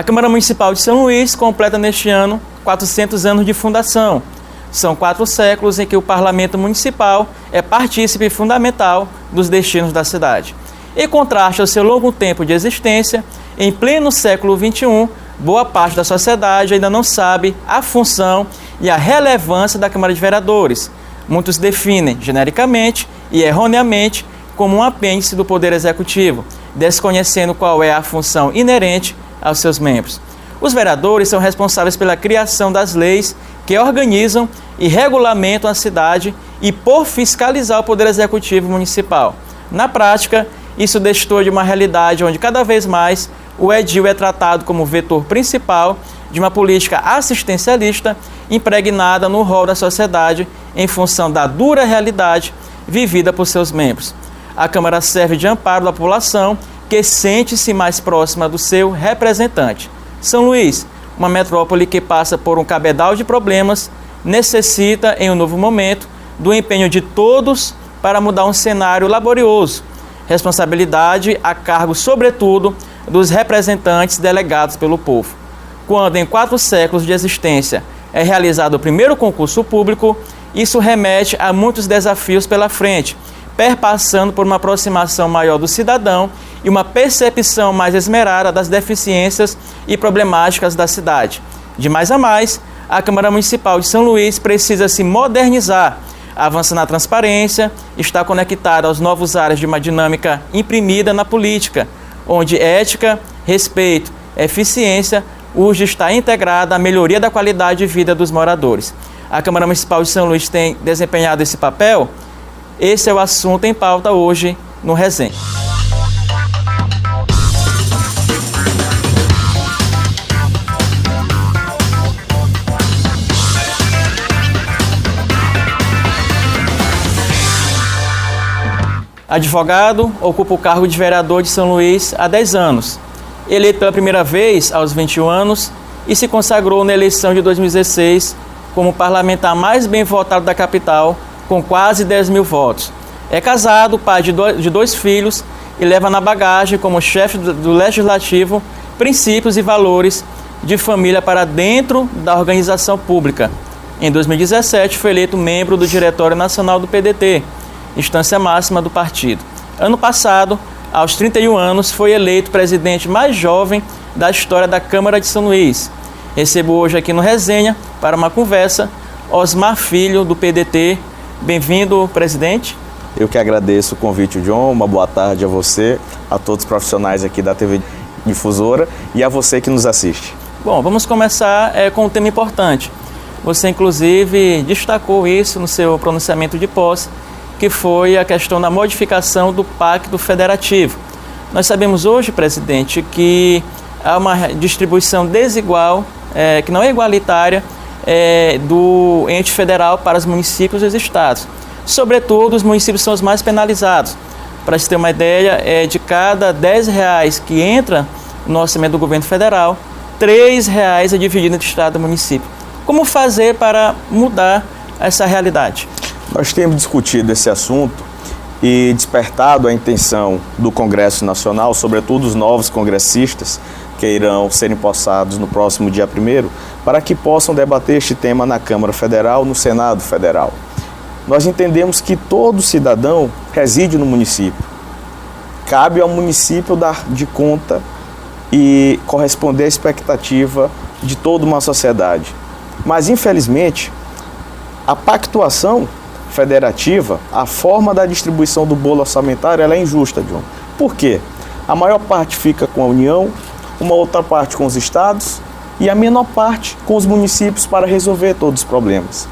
A Câmara Municipal de São Luís completa neste ano 400 anos de fundação. São 4 séculos em que o Parlamento Municipal é partícipe fundamental dos destinos da cidade. Em contraste ao seu longo tempo de existência, em pleno século XXI, boa parte da sociedade ainda não sabe a função e a relevância da Câmara de Vereadores. Muitos definem, genericamente e erroneamente, como um apêndice do Poder Executivo, desconhecendo qual é a função inerente aos seus membros. Os vereadores são responsáveis pela criação das leis que organizam e regulamentam a cidade e por fiscalizar o Poder Executivo Municipal. Na prática, isso destoa de uma realidade onde cada vez mais o edil é tratado como vetor principal de uma política assistencialista impregnada no rol da sociedade em função da dura realidade vivida por seus membros. A Câmara serve de amparo da população que sente-se mais próxima do seu representante. São Luís, uma metrópole que passa por um cabedal de problemas, necessita, em um novo momento, do empenho de todos para mudar um cenário laborioso. Responsabilidade a cargo, sobretudo, dos representantes delegados pelo povo. Quando, em 4 séculos de existência, é realizado o primeiro concurso público, isso remete a muitos desafios pela frente, perpassando por uma aproximação maior do cidadão e uma percepção mais esmerada das deficiências e problemáticas da cidade. De mais a mais, a Câmara Municipal de São Luís precisa se modernizar, avança na transparência, está conectada aos novos áreas de uma dinâmica imprimida na política, onde ética, respeito, eficiência urge estar integrada à melhoria da qualidade de vida dos moradores. A Câmara Municipal de São Luís tem desempenhado esse papel? Esse é o assunto em pauta hoje no Resenha. Advogado, ocupa o cargo de vereador de São Luís há 10 anos. Eleito pela primeira vez aos 21 anos e se consagrou na eleição de 2016 como o parlamentar mais bem votado da capital, com quase 10 mil votos. É casado, pai de 2 filhos e leva na bagagem, como chefe do Legislativo, princípios e valores de família para dentro da organização pública. Em 2017, foi eleito membro do Diretório Nacional do PDT, instância máxima do partido. Ano passado, aos 31 anos, foi eleito presidente mais jovem da história da Câmara de São Luís. Recebo hoje aqui no Resenha, para uma conversa, Osmar Filho, do PDT. Bem-vindo, presidente. Eu que agradeço o convite, John. Uma boa tarde a você, a todos os profissionais aqui da TV Difusora e a você que nos assiste. Bom, vamos começar com um tema importante. Você, inclusive, destacou isso no seu pronunciamento de posse, que foi a questão da modificação do Pacto Federativo. Nós sabemos hoje, presidente, que há uma distribuição desigual, que não é igualitária, do ente federal para os municípios e os estados. Sobretudo, os municípios são os mais penalizados. Para se ter uma ideia, de cada R$10 que entra no orçamento do governo federal, R$3 é dividido entre estado e município. Como fazer para mudar essa realidade? Nós temos discutido esse assunto e despertado a intenção do Congresso Nacional, sobretudo os novos congressistas que irão ser empossados no próximo dia 1º, para que possam debater este tema na Câmara Federal, no Senado Federal. Nós entendemos que todo cidadão reside no município. Cabe ao município dar de conta e corresponder à expectativa de toda uma sociedade. Mas, infelizmente, a pactuação federativa, a forma da distribuição do bolo orçamentário, ela é injusta, John. Por quê? A maior parte fica com a União, uma outra parte com os estados e a menor parte com os municípios para resolver todos os problemas.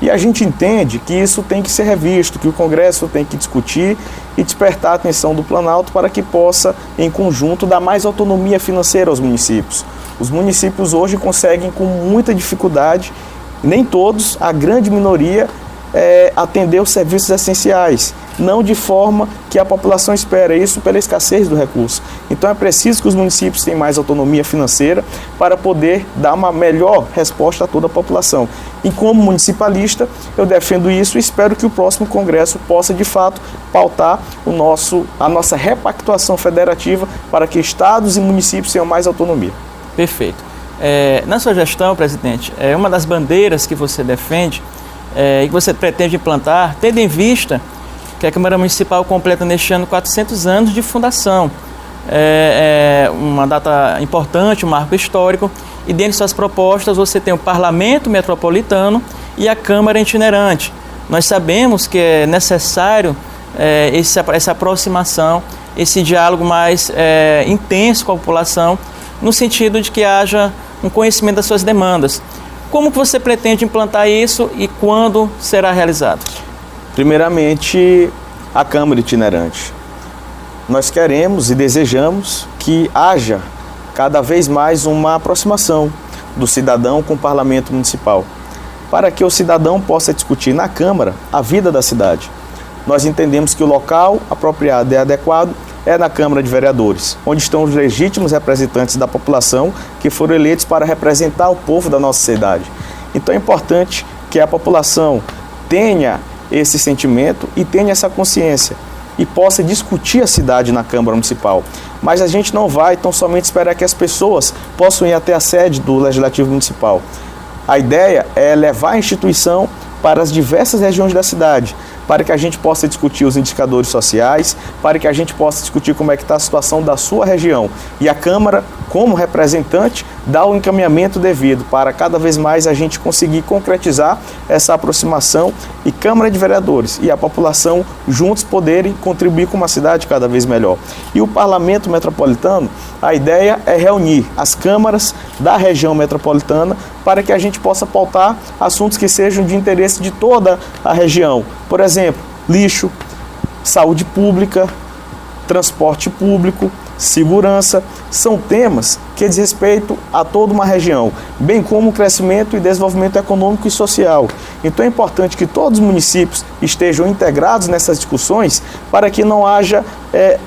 E a gente entende que isso tem que ser revisto, que o Congresso tem que discutir e despertar a atenção do Planalto para que possa, em conjunto, dar mais autonomia financeira aos municípios. Os municípios hoje conseguem com muita dificuldade, nem todos, a grande minoria, atender os serviços essenciais, não de forma que a população espera, isso pela escassez do recurso. Então é preciso que os municípios tenham mais autonomia financeira para poder dar uma melhor resposta a toda a população. E como municipalista, eu defendo isso e espero que o próximo Congresso possa, de fato, pautar a nossa repactuação federativa para que estados e municípios tenham mais autonomia. Perfeito. Na sua gestão, presidente, uma das bandeiras que você defende e que você pretende implantar, tendo em vista que a Câmara Municipal completa neste ano 400 anos de fundação. Uma data importante, um marco histórico, e dentre suas propostas você tem o Parlamento Metropolitano e a Câmara Itinerante. Nós sabemos que é necessário essa aproximação, esse diálogo mais intenso com a população, no sentido de que haja um conhecimento das suas demandas. Como que você pretende implantar isso e quando será realizado? Primeiramente, a Câmara Itinerante. Nós queremos e desejamos que haja cada vez mais uma aproximação do cidadão com o Parlamento Municipal, para que o cidadão possa discutir na Câmara a vida da cidade. Nós entendemos que o local apropriado e adequado é na Câmara de Vereadores, onde estão os legítimos representantes da população que foram eleitos para representar o povo da nossa cidade. Então é importante que a população tenha esse sentimento e tenha essa consciência e possa discutir a cidade na Câmara Municipal. Mas a gente não vai tão somente esperar que as pessoas possam ir até a sede do Legislativo Municipal. A ideia é levar a instituição para as diversas regiões da cidade, para que a gente possa discutir os indicadores sociais, para que a gente possa discutir como é que está a situação da sua região. E a Câmara, como representante, dá o encaminhamento devido para cada vez mais a gente conseguir concretizar essa aproximação e Câmara de Vereadores e a população juntos poderem contribuir com uma cidade cada vez melhor. E o Parlamento Metropolitano, a ideia é reunir as câmaras da região metropolitana para que a gente possa pautar assuntos que sejam de interesse de toda a região. Por exemplo, lixo, saúde pública, transporte público, segurança, são temas que diz respeito a toda uma região, bem como o crescimento e desenvolvimento econômico e social. Então é importante que todos os municípios estejam integrados nessas discussões para que não haja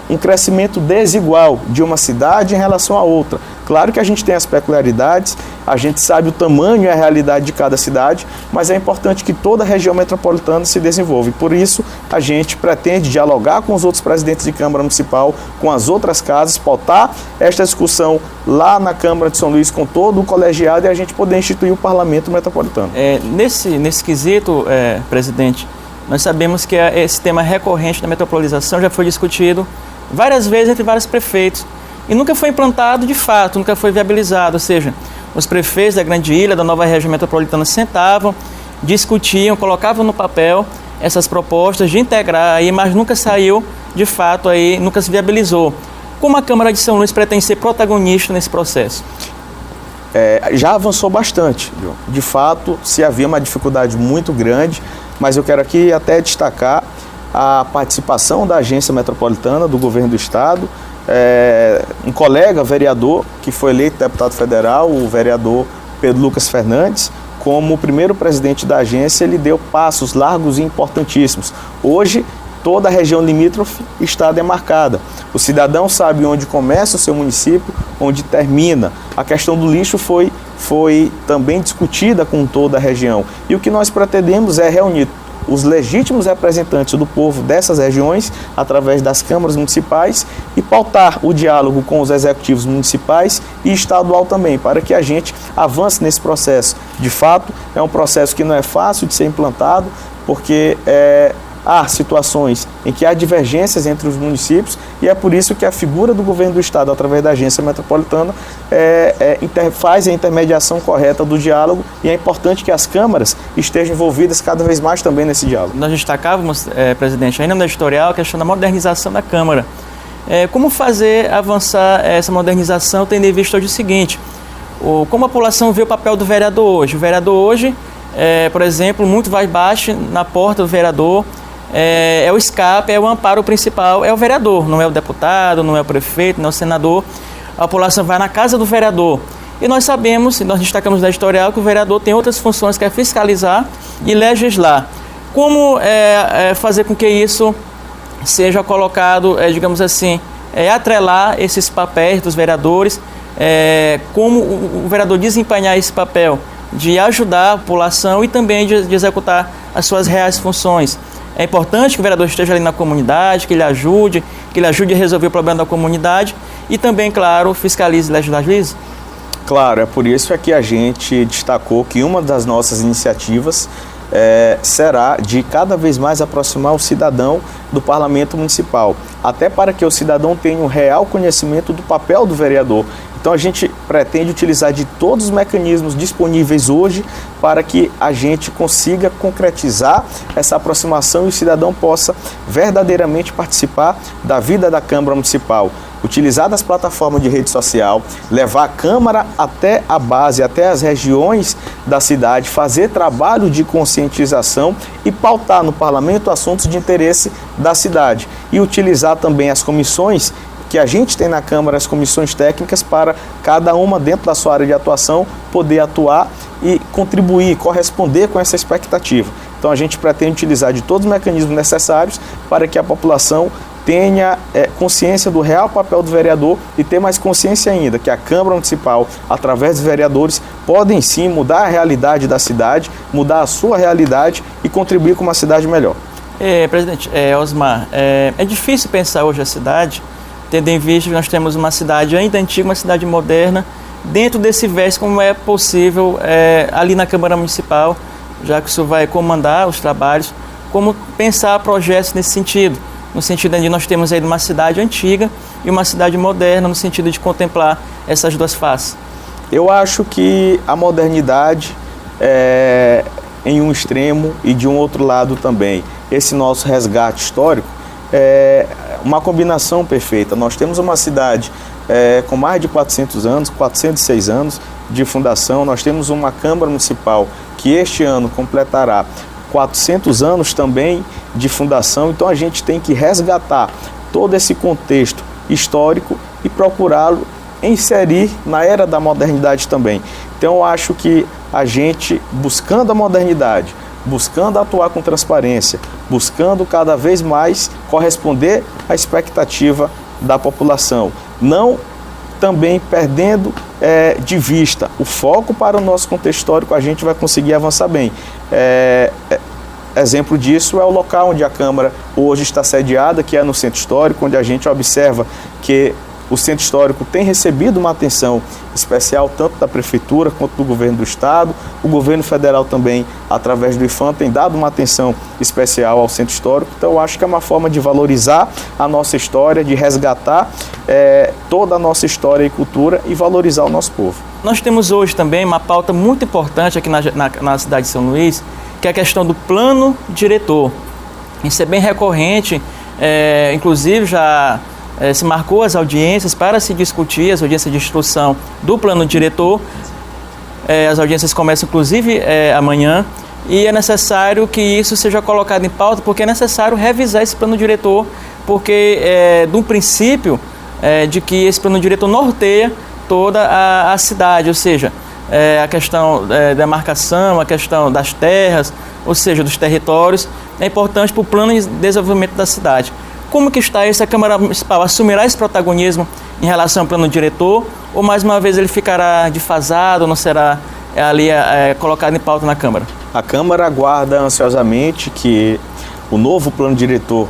um crescimento desigual de uma cidade em relação a outra. Claro que a gente tem as peculiaridades, a gente sabe o tamanho e a realidade de cada cidade, mas é importante que toda a região metropolitana se desenvolva. E por isso a gente pretende dialogar com os outros presidentes de Câmara Municipal, com as outras casas, pautar esta discussão lá na Câmara de São Luís com todo o colegiado e a gente poder instituir o Parlamento Metropolitano. Nesse quesito, presidente, nós sabemos que esse tema recorrente da metropolização já foi discutido várias vezes entre vários prefeitos e nunca foi implantado de fato, nunca foi viabilizado, ou seja, os prefeitos da Grande Ilha, da nova região metropolitana sentavam, discutiam, colocavam no papel essas propostas de integrar, mas nunca saiu de fato, nunca se viabilizou. Como a Câmara de São Luís pretende ser protagonista nesse processo? Já avançou bastante. De fato, se havia uma dificuldade muito grande, mas eu quero aqui até destacar a participação da Agência Metropolitana, do Governo do Estado, um colega vereador que foi eleito deputado federal, o vereador Pedro Lucas Fernandes, como o primeiro presidente da agência, ele deu passos largos e importantíssimos. Hoje, toda a região limítrofe está demarcada. O cidadão sabe onde começa o seu município, onde termina. A questão do lixo foi também discutida com toda a região. E o que nós pretendemos é reunir os legítimos representantes do povo dessas regiões, através das câmaras municipais, e pautar o diálogo com os executivos municipais e estadual também, para que a gente avance nesse processo. De fato, é um processo que não é fácil de ser implantado, porque há situações em que há divergências entre os municípios e é por isso que a figura do governo do estado, através da agência metropolitana, faz a intermediação correta do diálogo e é importante que as câmaras estejam envolvidas cada vez mais também nesse diálogo. Nós destacávamos, presidente, ainda no editorial, a questão da modernização da Câmara. Como fazer avançar essa modernização, tendo em vista hoje o seguinte, como a população vê o papel do vereador hoje? O vereador hoje, por exemplo, muito vai baixo na porta do vereador, é o escape, é o amparo principal, é o vereador, não é o deputado, não é o prefeito, não é o senador. A população vai na casa do vereador. E nós sabemos, e nós destacamos na editorial, que o vereador tem outras funções, que é fiscalizar e legislar. Como fazer com que isso seja colocado, digamos assim, atrelar esses papéis dos vereadores, como o vereador desempenhar esse papel de ajudar a população e também de executar as suas reais funções. É importante que o vereador esteja ali na comunidade, que ele ajude a resolver o problema da comunidade e também, claro, fiscalize e legisle. Claro, é por isso que a gente destacou que uma das nossas iniciativas será de cada vez mais aproximar o cidadão do Parlamento Municipal, até para que o cidadão tenha um real conhecimento do papel do vereador. Então a gente pretende utilizar de todos os mecanismos disponíveis hoje para que a gente consiga concretizar essa aproximação e o cidadão possa verdadeiramente participar da vida da Câmara Municipal. Utilizar das plataformas de rede social, levar a Câmara até a base, até as regiões da cidade, fazer trabalho de conscientização e pautar no Parlamento assuntos de interesse da cidade. E utilizar também as comissões que a gente tem na Câmara, as comissões técnicas, para cada uma dentro da sua área de atuação poder atuar e contribuir, corresponder com essa expectativa. Então a gente pretende utilizar de todos os mecanismos necessários para que a população tenha consciência do real papel do vereador e ter mais consciência ainda que a Câmara Municipal, através dos vereadores, podem sim mudar a realidade da cidade, mudar a sua realidade e contribuir com uma cidade melhor. Presidente, Osmar, é difícil pensar hoje a cidade, tendo em vista que nós temos uma cidade ainda antiga, uma cidade moderna, dentro desse verso, como é possível ali na Câmara Municipal, já que o senhor vai comandar os trabalhos, como pensar projetos nesse sentido, no sentido de nós temos aí uma cidade antiga e uma cidade moderna, no sentido de contemplar essas duas faces. Eu acho que a modernidade é em um extremo e de um outro lado também. Esse nosso resgate histórico é uma combinação perfeita. Nós temos uma cidade com mais de 400 anos, 406 anos de fundação. Nós temos uma Câmara Municipal que este ano completará 400 anos também de fundação. Então a gente tem que resgatar todo esse contexto histórico e procurá-lo inserir na era da modernidade também. Então eu acho que a gente, buscando a modernidade, buscando atuar com transparência, buscando cada vez mais corresponder à expectativa da população, não também perdendo de vista o foco para o nosso contexto histórico, a gente vai conseguir avançar bem. Exemplo disso é o local onde a Câmara hoje está sediada, que é no Centro Histórico, onde a gente observa que o Centro Histórico tem recebido uma atenção especial tanto da Prefeitura quanto do Governo do Estado. O Governo Federal também, através do IPHAN, tem dado uma atenção especial ao Centro Histórico. Então, eu acho que é uma forma de valorizar a nossa história, de resgatar toda a nossa história e cultura e valorizar o nosso povo. Nós temos hoje também uma pauta muito importante aqui na cidade de São Luís, que é a questão do plano diretor. Isso é bem recorrente, inclusive já se marcou as audiências para se discutir, as audiências de instrução do plano diretor. As audiências começam inclusive amanhã e é necessário que isso seja colocado em pauta, porque é necessário revisar esse plano diretor, porque de um princípio de que esse plano diretor norteia toda a cidade, ou seja, a questão da demarcação, a questão das terras, ou seja, dos territórios, é importante para o plano de desenvolvimento da cidade. Como que está isso? A Câmara Municipal assumirá esse protagonismo em relação ao plano diretor, ou mais uma vez ele ficará defasado, não será ali colocado em pauta na Câmara? A Câmara aguarda ansiosamente que o novo plano diretor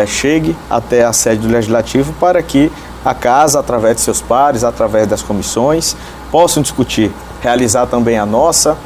chegue até a sede do Legislativo para que a Casa, através de seus pares, através das comissões, possam discutir, realizar também a nossa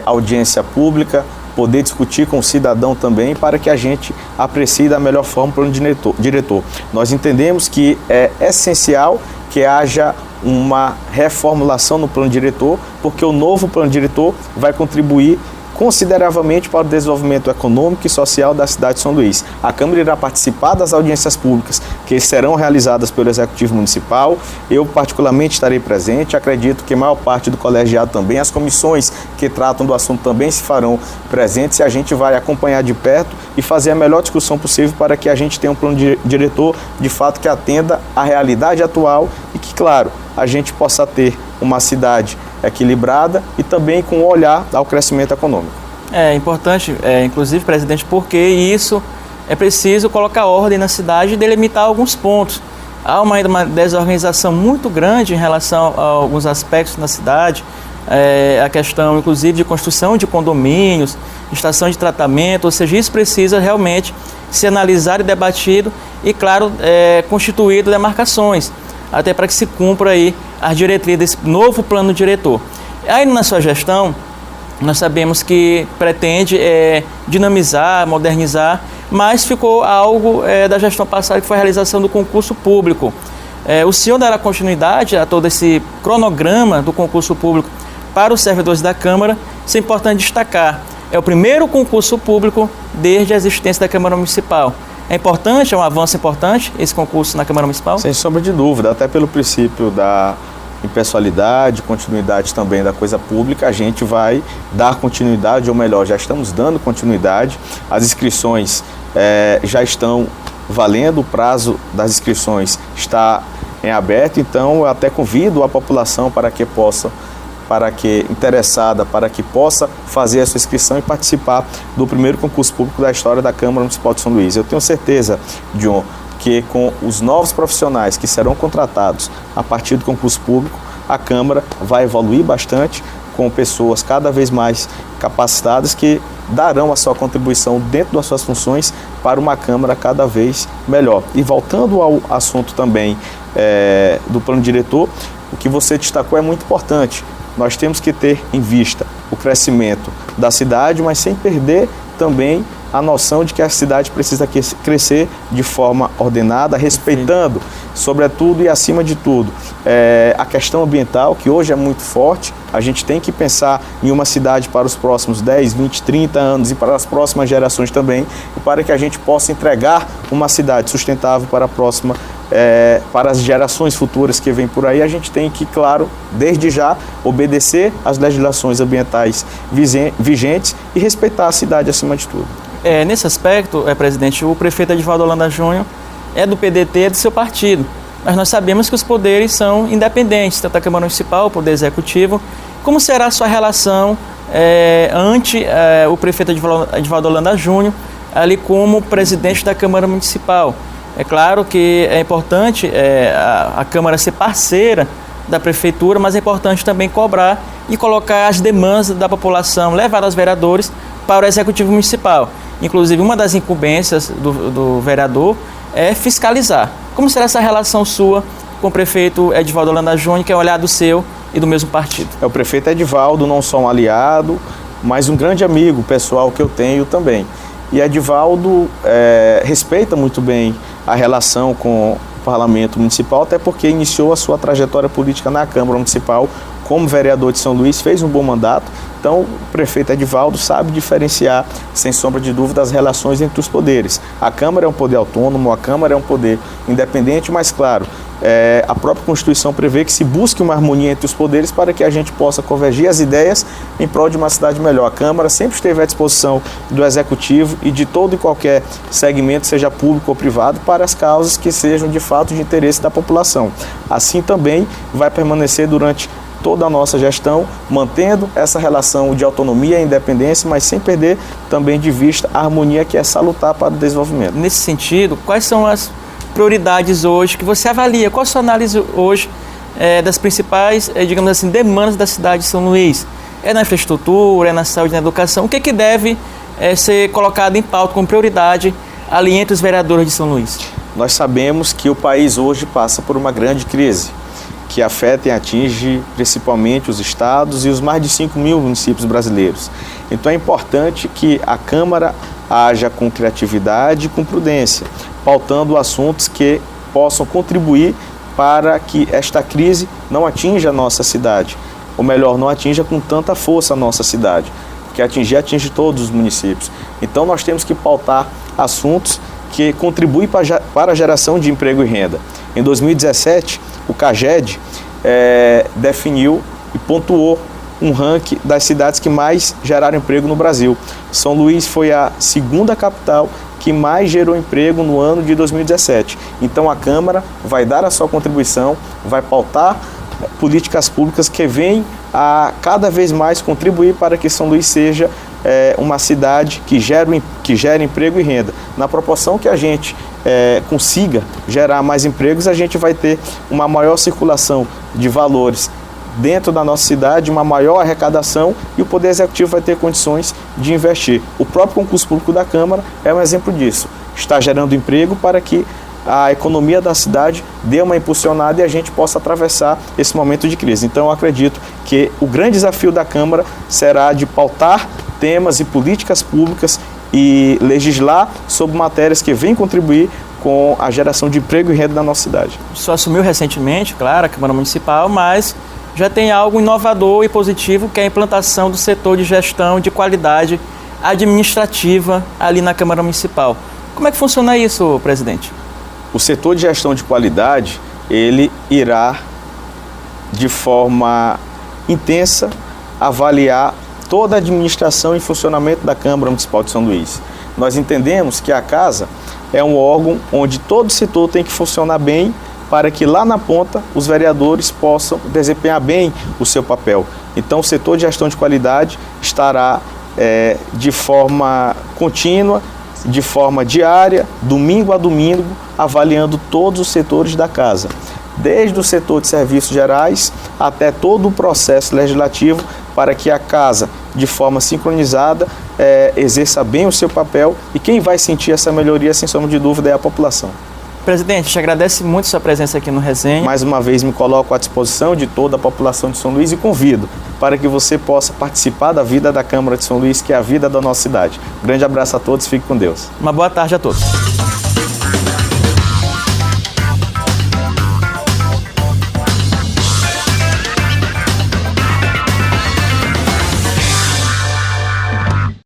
audiência pública, poder discutir com o cidadão também para que a gente aprecie da melhor forma o plano diretor. Nós entendemos que é essencial que haja uma reformulação no plano diretor, porque o novo plano diretor vai contribuir consideravelmente para o desenvolvimento econômico e social da cidade de São Luís. A Câmara irá participar das audiências públicas que serão realizadas pelo Executivo Municipal. Eu, particularmente, estarei presente. Acredito que a maior parte do colegiado também, as comissões que tratam do assunto também se farão presentes e a gente vai acompanhar de perto e fazer a melhor discussão possível para que a gente tenha um plano diretor, de fato, que atenda à realidade atual e que, claro, a gente possa ter uma cidade equilibrada e também com um olhar ao crescimento econômico. É importante, inclusive, presidente, porque isso é preciso colocar ordem na cidade e delimitar alguns pontos. Há uma desorganização muito grande em relação a alguns aspectos na cidade, a questão, inclusive, de construção de condomínios, estação de tratamento, ou seja, isso precisa realmente ser analisado e debatido e, claro, constituído demarcações. até para que se cumpra aí as diretrizes desse novo plano diretor. Aí na sua gestão, nós sabemos que pretende dinamizar, modernizar, mas ficou algo da gestão passada, que foi a realização do concurso público. O senhor dará continuidade a todo esse cronograma do concurso público para os servidores da Câmara. Isso é importante destacar. É o primeiro concurso público desde a existência da Câmara Municipal. É importante, é um avanço importante esse concurso na Câmara Municipal? Sem sombra de dúvida, até pelo princípio da impessoalidade, continuidade também da coisa pública, a gente vai dar continuidade, ou melhor, já estamos dando continuidade. As inscrições já estão valendo, o prazo das inscrições está em aberto, então eu até convido a população para que possa fazer a sua inscrição e participar do primeiro concurso público da história da Câmara Municipal de São Luís. Eu tenho certeza, John, que com os novos profissionais que serão contratados a partir do concurso público, a Câmara vai evoluir bastante, com pessoas cada vez mais capacitadas que darão a sua contribuição dentro das suas funções para uma Câmara cada vez melhor. E voltando ao assunto também do plano diretor, o que você destacou é muito importante. Nós temos que ter em vista o crescimento da cidade, mas sem perder também a noção de que a cidade precisa crescer de forma ordenada, respeitando, sobretudo e acima de tudo, a questão ambiental, que hoje é muito forte. A gente tem que pensar em uma cidade para os próximos 10, 20, 30 anos e para as próximas gerações também, para que a gente possa entregar uma cidade sustentável para a próxima, para as gerações futuras que vêm por aí. A gente tem que, claro, desde já, obedecer às legislações ambientais vigentes e respeitar a cidade acima de tudo. Nesse aspecto, presidente, o prefeito Edivaldo Holanda Júnior é do PDT, é do seu partido, mas nós sabemos que os poderes são independentes, tanto a Câmara Municipal, o Poder Executivo. Como será a sua relação ante o prefeito Edivaldo Holanda Júnior, ali como presidente da Câmara Municipal? É claro que é importante a Câmara ser parceira da Prefeitura, mas é importante também cobrar e colocar as demandas da população, levar aos vereadores para o Executivo Municipal. Inclusive, uma das incumbências do vereador é fiscalizar. Como será essa relação sua com o prefeito Edivaldo Holanda Júnior, que é um aliado seu e do mesmo partido? O prefeito Edivaldo não só um aliado, mas um grande amigo pessoal que eu tenho também. E Edivaldo respeita muito bem a relação com o Parlamento Municipal, até porque iniciou a sua trajetória política na Câmara Municipal como vereador de São Luís, fez um bom mandato. Então, o prefeito Edivaldo sabe diferenciar, sem sombra de dúvida, as relações entre os poderes. A Câmara é um poder autônomo, a Câmara é um poder independente, mas, claro, a própria Constituição prevê que se busque uma harmonia entre os poderes para que a gente possa convergir as ideias em prol de uma cidade melhor. A Câmara sempre esteve à disposição do Executivo e de todo e qualquer segmento, seja público ou privado, para as causas que sejam de fato de interesse da população. Assim também vai permanecer durante toda a nossa gestão, mantendo essa relação de autonomia e independência, mas sem perder também de vista a harmonia que é salutar para o desenvolvimento. Nesse sentido, quais são as prioridades hoje que você avalia? Qual a sua análise hoje das principais, digamos assim, demandas da cidade de São Luís? É na infraestrutura, é na saúde, na educação? O que deve ser colocado em pauta como prioridade ali entre os vereadores de São Luís? Nós sabemos que o país hoje passa por uma grande crise, que afeta e atinge principalmente os estados e os mais de 5 mil municípios brasileiros. Então é importante que a Câmara haja com criatividade e com prudência, pautando assuntos que possam contribuir para que esta crise não atinja a nossa cidade, ou melhor, não atinja com tanta força a nossa cidade, porque atinge todos os municípios. Então nós temos que pautar assuntos que contribuem para a geração de emprego e renda. Em 2017, o CAGED definiu e pontuou um ranking das cidades que mais geraram emprego no Brasil. São Luís foi a segunda capital que mais gerou emprego no ano de 2017. Então a Câmara vai dar a sua contribuição, vai pautar políticas públicas que vêm a cada vez mais contribuir para que São Luís seja uma cidade que gere emprego e renda. Na proporção que a gente consiga gerar mais empregos, a gente vai ter uma maior circulação de valores dentro da nossa cidade, uma maior arrecadação, e o Poder Executivo vai ter condições de investir. O próprio concurso público da Câmara é um exemplo disso. Está gerando emprego para que a economia da cidade dê uma impulsionada e a gente possa atravessar esse momento de crise. Então, eu acredito que o grande desafio da Câmara será de pautar temas e políticas públicas e legislar sobre matérias que vêm contribuir com a geração de emprego e renda na nossa cidade. O senhor assumiu recentemente, claro, a Câmara Municipal, mas já tem algo inovador e positivo, que é a implantação do setor de gestão de qualidade administrativa ali na Câmara Municipal. Como é que funciona isso, presidente? O setor de gestão de qualidade, ele irá, de forma intensa, avaliar toda a administração e funcionamento da Câmara Municipal de São Luís. Nós entendemos que a Casa é um órgão onde todo setor tem que funcionar bem para que lá na ponta os vereadores possam desempenhar bem o seu papel. Então o setor de gestão de qualidade estará de forma contínua, de forma diária, domingo a domingo, avaliando todos os setores da Casa, desde o setor de serviços gerais até todo o processo legislativo, para que a Casa, de forma sincronizada, exerça bem o seu papel, e quem vai sentir essa melhoria, sem sombra de dúvida, é a população. Presidente, te agradece muito sua presença aqui no Resenha. Mais uma vez me coloco à disposição de toda a população de São Luís e convido para que você possa participar da vida da Câmara de São Luís, que é a vida da nossa cidade. Um grande abraço a todos, fique com Deus. Uma boa tarde a todos.